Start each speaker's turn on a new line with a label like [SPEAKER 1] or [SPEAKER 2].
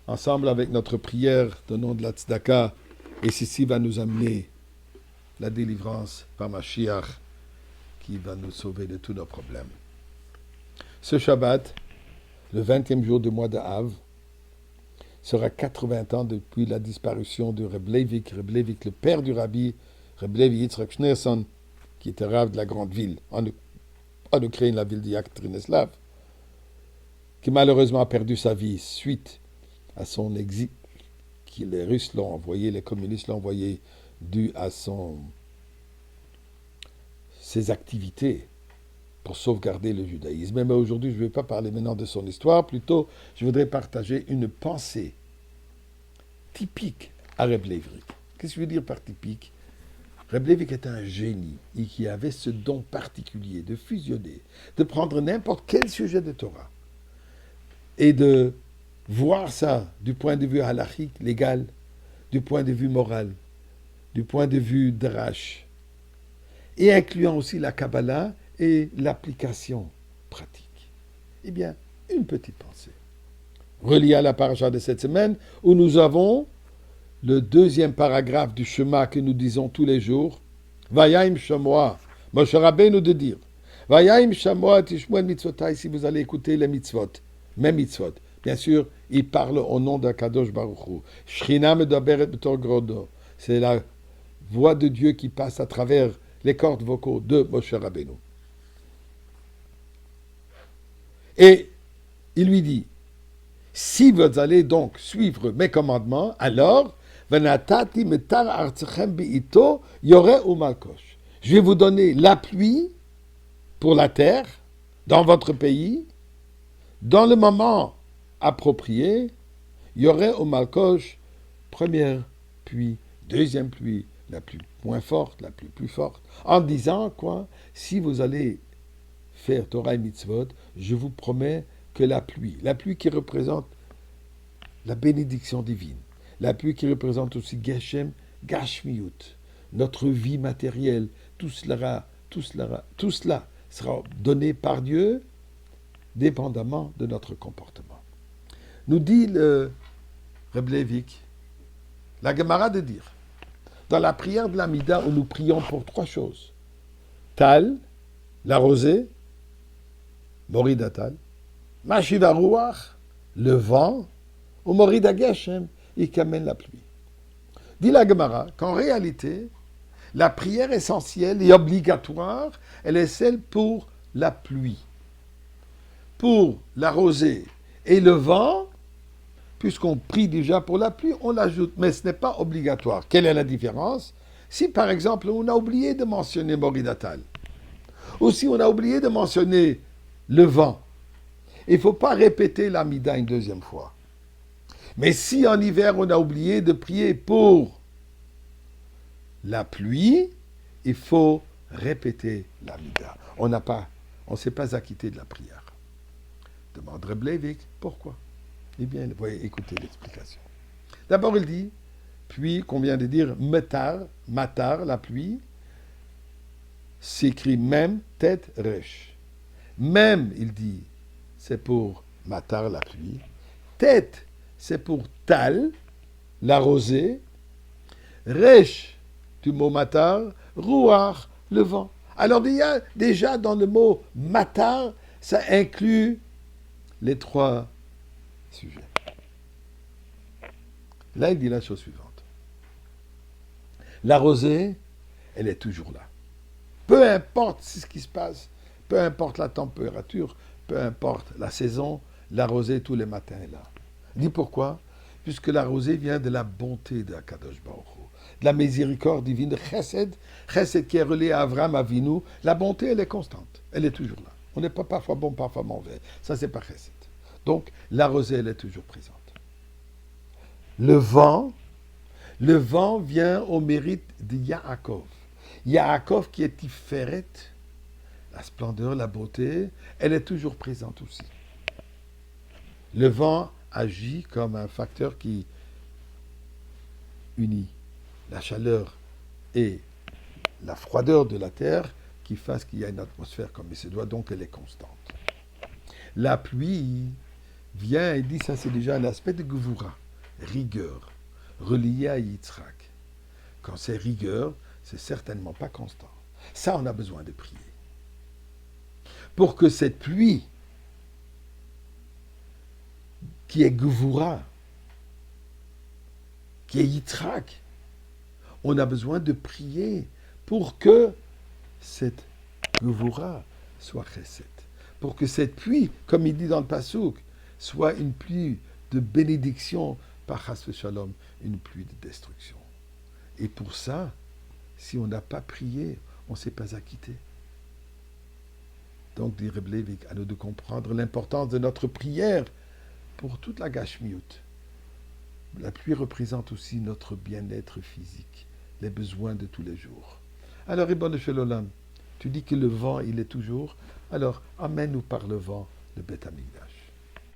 [SPEAKER 1] Ensemble avec notre prière, donnons de la tzedaka, et ceci va nous amener la délivrance par Mashiach, qui va nous sauver de tous nos problèmes. Ce Shabbat, le 20e jour du mois de Av, sera 80 ans depuis la disparition de Reb Leivik, le père du rabbi, Reb Levi Yitzchak Schneerson, qui était rave de la grande ville, en Ukraine, la ville d'Yekaterinslav, qui malheureusement a perdu sa vie suite à son exil, que les Russes l'ont envoyé, les communistes l'ont envoyé, dû à ses activités pour sauvegarder le judaïsme. Mais aujourd'hui, je ne vais pas parler maintenant de son histoire, plutôt je voudrais partager une pensée typique à Reb Leivik. Qu'est-ce que je veux dire par typique? Reb Leivik était un génie et qui avait ce don particulier de fusionner, de prendre n'importe quel sujet de Torah et de voir ça du point de vue halachique, légal, du point de vue moral, du point de vue drash, et incluant aussi la Kabbalah et l'application pratique. Eh bien, une petite pensée. Reliée à la paracha de cette semaine, où nous avons le deuxième paragraphe du Shema que nous disons tous les jours, Vayaim Shamoa, Moshe Rabbeinu de dire, Vayaim Shamoa Tishmuel Mitzvotai, si vous allez écouter les mitzvot, mes mitzvot. Bien sûr, il parle au nom d'Akadosh Baruch Hu. Shrina medaberet b'tor grodo. C'est la voix de Dieu qui passe à travers les cordes vocaux de Moshe Rabbeinu. Et il lui dit, si vous allez donc suivre mes commandements, alors, venatati metar artechem beito yore umalkosh. Je vais vous donner la pluie pour la terre, dans votre pays, dans le moment approprié, yore umalkosh, première pluie, deuxième pluie, la pluie moins forte, la pluie plus forte, en disant quoi? Si vous allez faire Torah et Mitzvot, je vous promets que la pluie qui représente la bénédiction divine, la pluie qui représente aussi Geshem, Gashmiut, notre vie matérielle, tout cela sera donné par Dieu, dépendamment de notre comportement. Nous dit le Reb Leivik, la Gemara de dire, dans la prière de l'Amida, où nous prions pour trois choses. Tal, la rosée, Moridatal, Mashiva Ruach, le vent, ou Morida Geshem, et qui amène la pluie. Dit la Gemara qu'en réalité, la prière essentielle et obligatoire, elle est celle pour la pluie. Pour la rosée et le vent, puisqu'on prie déjà pour la pluie, on l'ajoute, mais ce n'est pas obligatoire. Quelle est la différence? Si par exemple, on a oublié de mentionner Moridatal, ou si on a oublié de mentionner le vent, il ne faut pas répéter l'Amida une deuxième fois. Mais si en hiver, on a oublié de prier pour la pluie, il faut répéter l'Amida. On ne s'est pas acquitté de la prière. Demande Reb Leivik, pourquoi? Eh bien, voyez, écoutez l'explication. D'abord, il dit, puis, qu'on vient de dire, matar, la pluie, s'écrit même, tête, resh. Même, il dit, c'est pour matar, la pluie. Tête, c'est pour tal, la rosée. Resh, du mot matar. Ruach, le vent. Alors, il y a déjà dans le mot matar, ça inclut les trois sujets. Là, il dit la chose suivante. La rosée, elle est toujours là. Peu importe ce qui se passe, peu importe la température, peu importe la saison, la rosée tous les matins est là. Il dit pourquoi? Puisque la rosée vient de la bonté de Akadosh Baruch Hu, de la miséricorde divine de Chesed, Chesed qui est relié à Avraham Avinu. La bonté, elle est constante, elle est toujours là. On n'est pas parfois bon, parfois mauvais. Ça, c'est pas Chesed. Donc, la rosée, elle est toujours présente. Le vent vient au mérite de Yaakov. Yaakov qui est Tiferet, la splendeur, la beauté, elle est toujours présente aussi. Le vent agit comme un facteur qui unit la chaleur et la froideur de la terre qui fasse qu'il y a une atmosphère comme il se doit, donc elle est constante. La pluie, vient et dit, ça c'est déjà un aspect de Gevura, rigueur, relié à Yitzhak. Quand c'est rigueur, c'est certainement pas constant. Ça, on a besoin de prier. Pour que cette pluie, qui est Gevura, qui est Yitzhak, on a besoin de prier pour que cette Gevura soit chesed. Pour que cette pluie, comme il dit dans le Passouk, soit une pluie de bénédiction, pas chas v'shalom, une pluie de destruction. Et pour ça, si on n'a pas prié, on ne s'est pas acquitté. Donc, dit Reb Leivik, à nous de comprendre l'importance de notre prière pour toute la gashmiut. La pluie représente aussi notre bien-être physique, les besoins de tous les jours. Alors, Ribono Shel Olam, tu dis que le vent, il est toujours. Alors, amène-nous par le vent le Beth Amikdash.